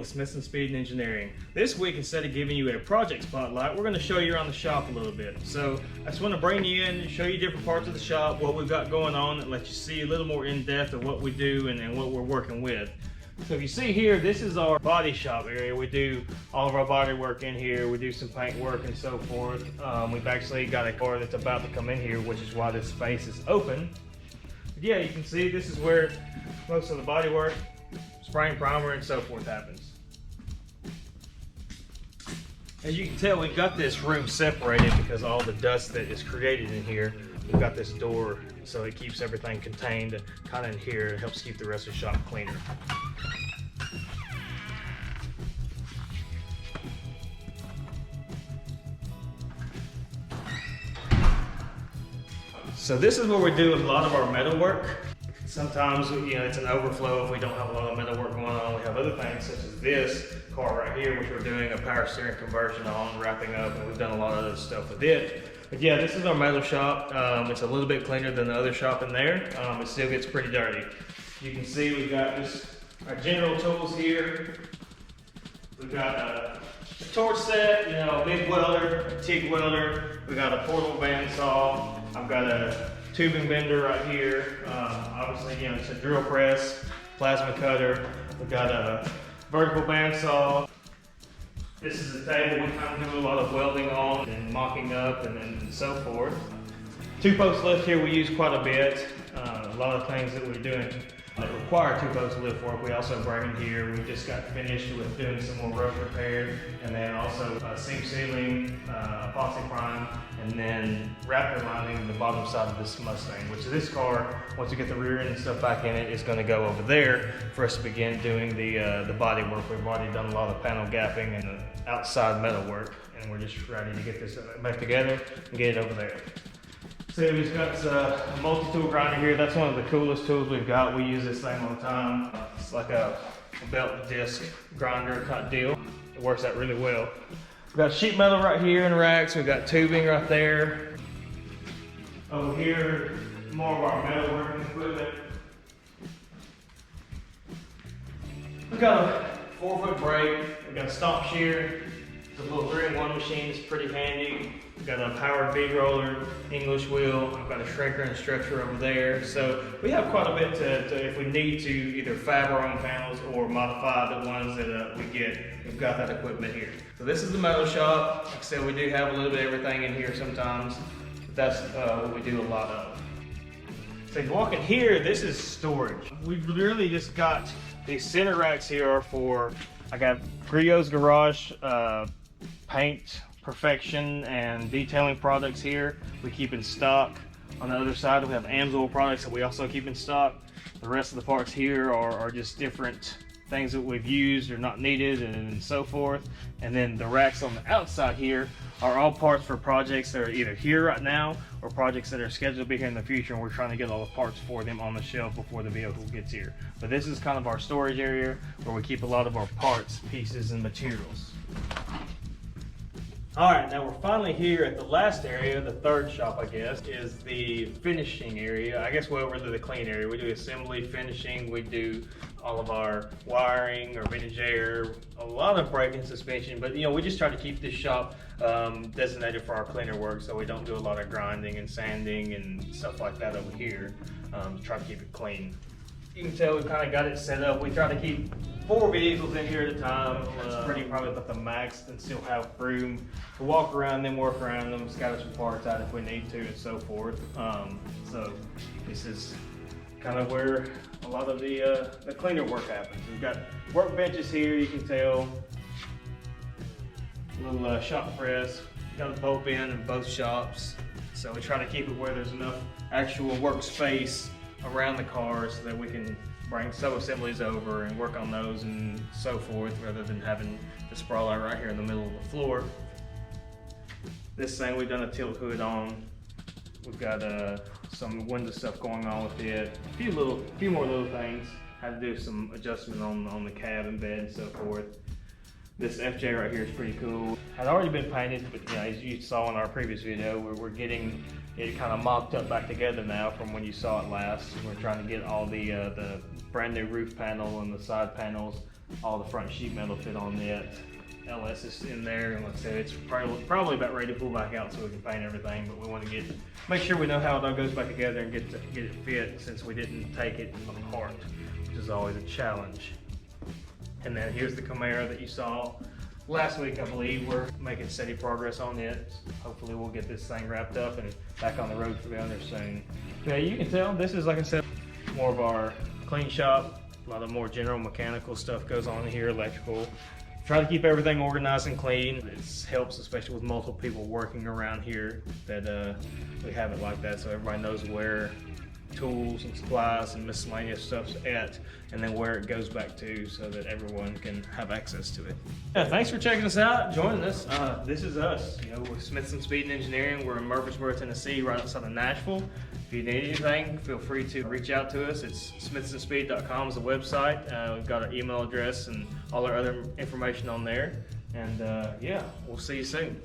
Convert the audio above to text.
with Smith & Speed Engineering. This week, instead of giving you a project spotlight, we're going to show you around the shop a little bit. So I just want to bring you in, show you different parts of the shop, what we've got going on, and let you see a little more in depth of what we do and what we're working with. So if you see here, this is our body shop area. We do all of our body work in here. We do some paint work and so forth. We've actually got a car that's about to come in here, which is why this space is open. But yeah, you can see this is where most of the body work, spraying, primer, and so forth happens. As you can tell, we've got this room separated because all the dust that is created in here. We've got this door so it keeps everything contained kind of in here. It helps keep the rest of the shop cleaner. So this is where we do a lot of our metal work. Sometimes, it's an overflow if we don't have a lot of metal work going on. We have other things such as this car right here, which we're doing a power steering conversion on, wrapping up, and we've done a lot of other stuff with it. But yeah, this is our metal shop. It's a little bit cleaner than the other shop in there. It still gets pretty dirty. You can see we've got just our general tools here. We've got a torch set, a big welder, a TIG welder. We've got a portable bandsaw. I've got a tubing bender right here. Obviously, it's a drill press, plasma cutter. We've got a vertical bandsaw. This is a table we kind of do a lot of welding on and mocking up and so forth. Two-post lift here we use quite a bit. A lot of things that we're doing that require two-post lift work we also bring in here. We just got finished with doing some more roof repair, and then also seam sealing, epoxy prime, and then wrap lining the bottom side of this Mustang, which this car, once we get the rear end and stuff back in it, is going to go over there for us to begin doing the body work. We've already done a lot of panel gapping and outside metal work, and we're just ready to get this back together and get it over there. So we've got a multi-tool grinder here. That's one of the coolest tools we've got. We use this thing all the time. It's like a belt disc grinder type deal. It works out really well. We've got sheet metal right here in racks. We've got tubing right there. Over here, more of our metal working equipment. We've got a 4-foot brake. We've got a stomp shear. It's a little 3-in-1 machine. It's pretty handy. We've got a powered bead roller, English wheel. I've got a shrinker and stretcher over there. So we have quite a bit to if we need to either fab our own panels or modify the ones that we get. We've got that equipment here. So this is the metal shop. Like I said, we do have a little bit of everything in here sometimes, but that's what we do a lot of. So if you walk in here, this is storage. We've really just got these center racks here for, I got Griot's Garage paint, perfection, and detailing products here we keep in stock. On the other side we have Amsoil products that we also keep in stock. The rest of the parts here are just different things that we've used or not needed and so forth. And then the racks on the outside here are all parts for projects that are either here right now or projects that are scheduled to be here in the future, and we're trying to get all the parts for them on the shelf before the vehicle gets here. But this is kind of our storage area where we keep a lot of our parts, pieces, and materials. All right, now we're finally here at the last area, the third shop, I guess, is the finishing area. I guess we're to the clean area. We do assembly, finishing, we do all of our wiring or vintage air, a lot of brake and suspension, but we just try to keep this shop designated for our cleaner work, so we don't do a lot of grinding and sanding and stuff like that over here. Try to keep it clean. You can tell we kind of got it set up. We try to keep 4 vehicles in here at a time. That's pretty probably about the max, and still have room to walk around them, work around them, scatter some parts out if we need to, and so forth. So this is kind of where a lot of the cleaner work happens. We've got workbenches here, you can tell. A little shop press. Got a bolt bin in both shops. So we try to keep it where there's enough actual workspace around the car so that we can bring sub-assemblies over and work on those and so forth, rather than having to sprawl out right here in the middle of the floor. This thing we've done a tilt hood on. We've got some window stuff going on with it. A few more little things. Had to do some adjustment on the cab and bed and so forth. This FJ right here is pretty cool. Had already been painted, but as you saw in our previous video, we're getting it kind of mocked up back together now from when you saw it last. We're trying to get all the brand new roof panel and the side panels all the front sheet metal fit on it. LS is in there, and like I said, it's probably about ready to pull back out so we can paint everything, but we want to make sure we know how it all goes back together and get it fit, since we didn't take it apart, which is always a challenge. And then here's the Camaro that you saw last week. I believe we're making steady progress on it. Hopefully we'll get this thing wrapped up and back on the road for the owner soon. Yeah, you can tell this is, like I said, more of our clean shop. A lot of more general mechanical stuff goes on here, electrical. Try to keep everything organized and clean. It helps, especially with multiple people working around here, that we have it like that so everybody knows where tools and supplies and miscellaneous stuff's at, and then where it goes back to, so that everyone can have access to it. Yeah, thanks for checking us out, joining us. This is us. You know, we're Smithson Speed and Engineering. We're in Murfreesboro, Tennessee, right outside of Nashville. If you need anything, feel free to reach out to us. It's smithsonspeed.com is the website. We've got our email address and all our other information on there. And yeah, we'll see you soon.